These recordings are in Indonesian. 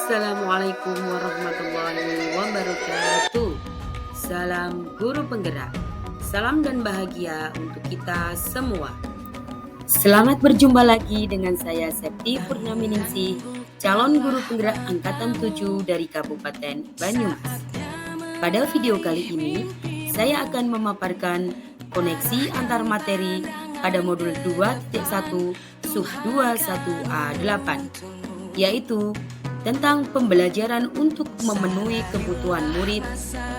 Assalamualaikum warahmatullahi wabarakatuh. Salam guru penggerak. Salam dan bahagia untuk kita semua. Selamat berjumpa lagi dengan saya Septi Purnaminingsih, calon guru penggerak angkatan 7 dari Kabupaten Banyumas. Pada video kali ini, saya akan memaparkan koneksi antar materi pada modul 2.1 sub 21A8, yaitu tentang pembelajaran untuk memenuhi kebutuhan murid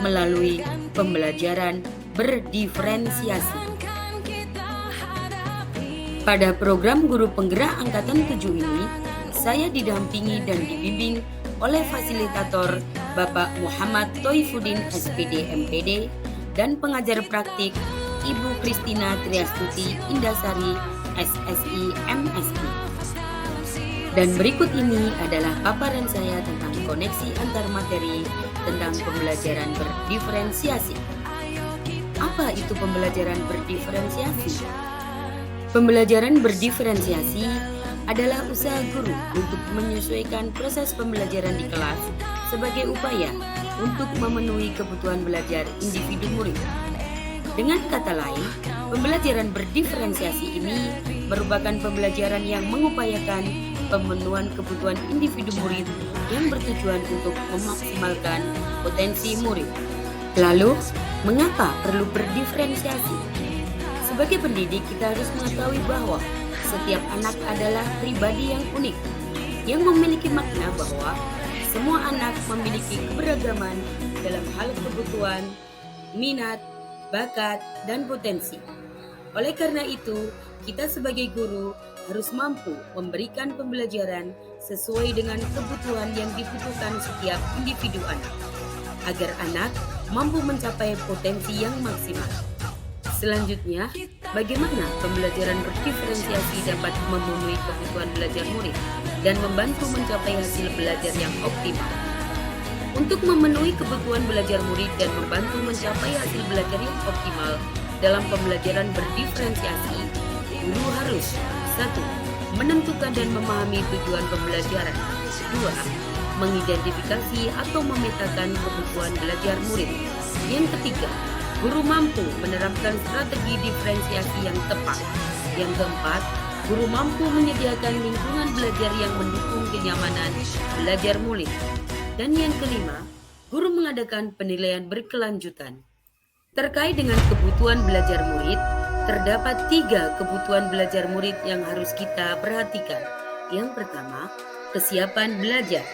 melalui pembelajaran berdiferensiasi. Pada program guru penggerak angkatan 7 ini, saya didampingi dan dibimbing oleh fasilitator Bapak Muhammad Toifuddin SPD MPD dan pengajar praktik Ibu Kristina Triastuti Indasari SSI MSI. Dan berikut ini adalah paparan saya tentang koneksi antar materi tentang pembelajaran berdiferensiasi. Apa itu pembelajaran berdiferensiasi? Pembelajaran berdiferensiasi adalah usaha guru untuk menyesuaikan proses pembelajaran di kelas sebagai upaya untuk memenuhi kebutuhan belajar individu murid. Dengan kata lain, pembelajaran berdiferensiasi ini merupakan pembelajaran yang mengupayakan pemenuhan kebutuhan individu murid yang bertujuan untuk memaksimalkan potensi murid. Lalu, mengapa perlu berdiferensiasi? Sebagai pendidik, kita harus mengetahui bahwa setiap anak adalah pribadi yang unik, yang memiliki makna bahwa semua anak memiliki keberagaman dalam hal kebutuhan, minat, bakat, dan potensi. Oleh karena itu, kita sebagai guru harus mampu memberikan pembelajaran sesuai dengan kebutuhan yang dibutuhkan setiap individu anak, agar anak mampu mencapai potensi yang maksimal. Selanjutnya, bagaimana pembelajaran berdiferensiasi dapat memenuhi kebutuhan belajar murid dan membantu mencapai hasil belajar yang optimal. Untuk memenuhi kebutuhan belajar murid dan membantu mencapai hasil belajar yang optimal dalam pembelajaran berdiferensiasi, guru harus 1. Menentukan dan memahami tujuan pembelajaran. 2. Mengidentifikasi atau memetakan kebutuhan belajar murid. Yang ketiga, guru mampu menerapkan strategi diferensiasi yang tepat. Yang keempat, guru mampu menyediakan lingkungan belajar yang mendukung kenyamanan belajar murid. Dan yang kelima, guru mengadakan penilaian berkelanjutan. Terkait dengan kebutuhan belajar murid, terdapat 3 kebutuhan belajar murid yang harus kita perhatikan. Yang pertama, kesiapan belajar,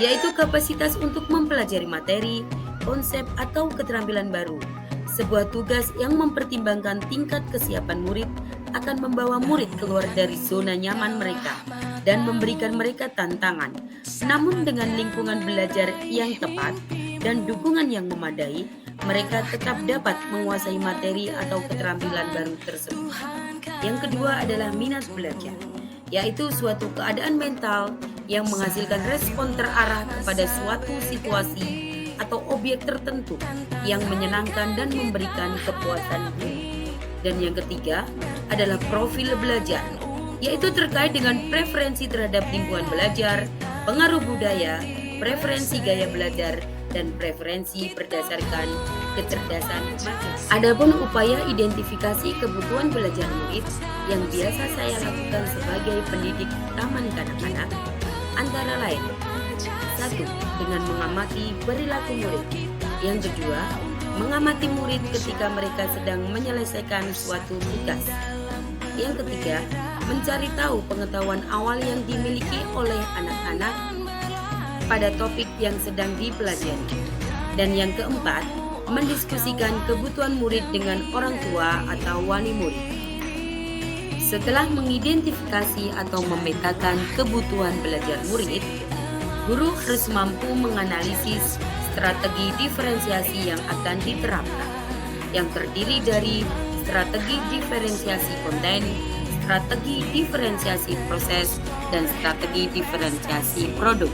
yaitu kapasitas untuk mempelajari materi, konsep, atau keterampilan baru. Sebuah tugas yang mempertimbangkan tingkat kesiapan murid akan membawa murid keluar dari zona nyaman mereka dan memberikan mereka tantangan. Namun dengan lingkungan belajar yang tepat dan dukungan yang memadai, mereka tetap dapat menguasai materi atau keterampilan baru tersebut. Yang kedua adalah minat belajar, yaitu suatu keadaan mental yang menghasilkan respon terarah kepada suatu situasi atau objek tertentu yang menyenangkan dan memberikan kepuasan diri. Dan yang ketiga adalah profil belajar, yaitu terkait dengan preferensi terhadap lingkungan belajar, pengaruh budaya, preferensi gaya belajar, dan preferensi berdasarkan kecerdasan makin. Adapun upaya identifikasi kebutuhan belajar murid yang biasa saya lakukan sebagai pendidik taman kanak-kanak antara lain: 1. Dengan mengamati perilaku murid. Yang kedua, mengamati murid ketika mereka sedang menyelesaikan suatu tugas. Yang ketiga, mencari tahu pengetahuan awal yang dimiliki oleh anak-anak pada topik yang sedang dipelajari. Dan yang keempat, mendiskusikan kebutuhan murid dengan orang tua atau wali murid. Setelah mengidentifikasi atau memetakan kebutuhan belajar murid, guru harus mampu menganalisis strategi diferensiasi yang akan diterapkan, yang terdiri dari strategi diferensiasi konten, strategi diferensiasi proses, dan strategi diferensiasi produk.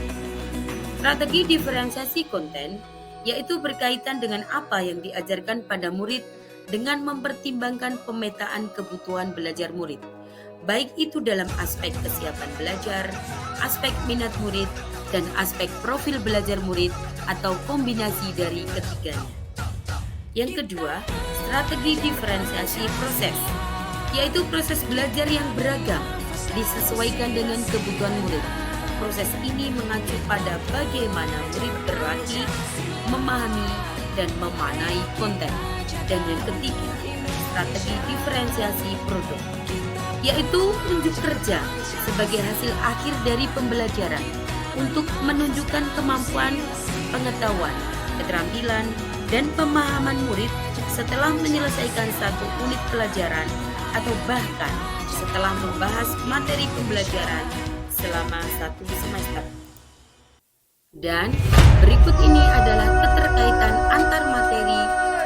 Strategi diferensiasi konten yaitu berkaitan dengan apa yang diajarkan pada murid dengan mempertimbangkan pemetaan kebutuhan belajar murid, baik itu dalam aspek kesiapan belajar, aspek minat murid, dan aspek profil belajar murid atau kombinasi dari ketiganya. Yang kedua, strategi diferensiasi proses, yaitu proses belajar yang beragam, disesuaikan dengan kebutuhan murid. Proses ini mengacu pada bagaimana murid berlatih, memahami, dan memaknai konten. Dan yang ketiga, strategi diferensiasi produk, yaitu unjuk kerja sebagai hasil akhir dari pembelajaran untuk menunjukkan kemampuan, pengetahuan, keterampilan, dan pemahaman murid setelah menyelesaikan satu unit pelajaran atau bahkan setelah membahas materi pembelajaran selama satu semester. Dan berikut ini adalah keterkaitan antar materi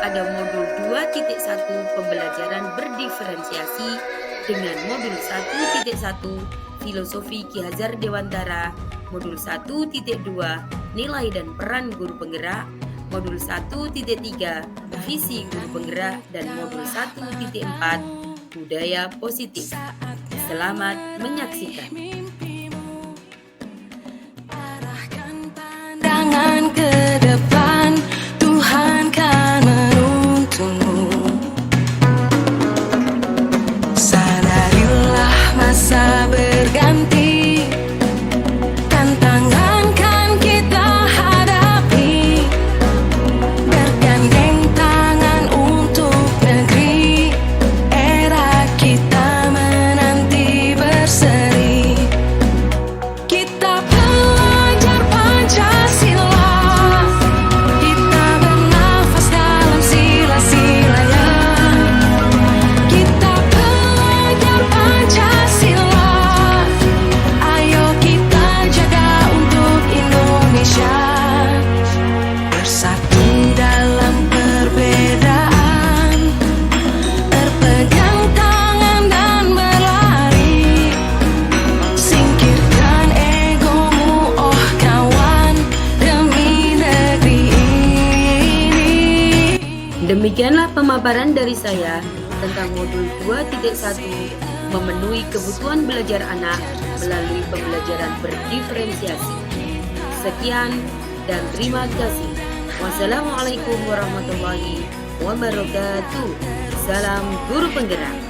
pada modul 2.1 pembelajaran berdiferensiasi dengan modul 1.1 filosofi Ki Hajar Dewantara, modul 1.2 nilai dan peran guru penggerak, modul 1.3 visi guru penggerak, dan modul 1.4 budaya positif. Selamat menyaksikan. Pandangan ke depan, Tuhan kan menuntunmu. Sadarilah masa berganti, tantangan kan kita hadapi, bergandeng tangan untuk negeri, era kita menanti berseri. Kita belajar Pancasila, kita bernafas dalam sila-silanya. Kita belajar Pancasila, ayo kita jaga untuk Indonesia. Bersatu dalam perbedaan, berpegang tangan dan berlari. Singkirkan egomu, oh kawan, demi negeri ini. Demikianlah pemaparan dari saya tentang modul 2.1 memenuhi kebutuhan belajar anak melalui pembelajaran berdiferensiasi. Sekian dan terima kasih. Wassalamualaikum warahmatullahi wabarakatuh. Salam guru penggerak.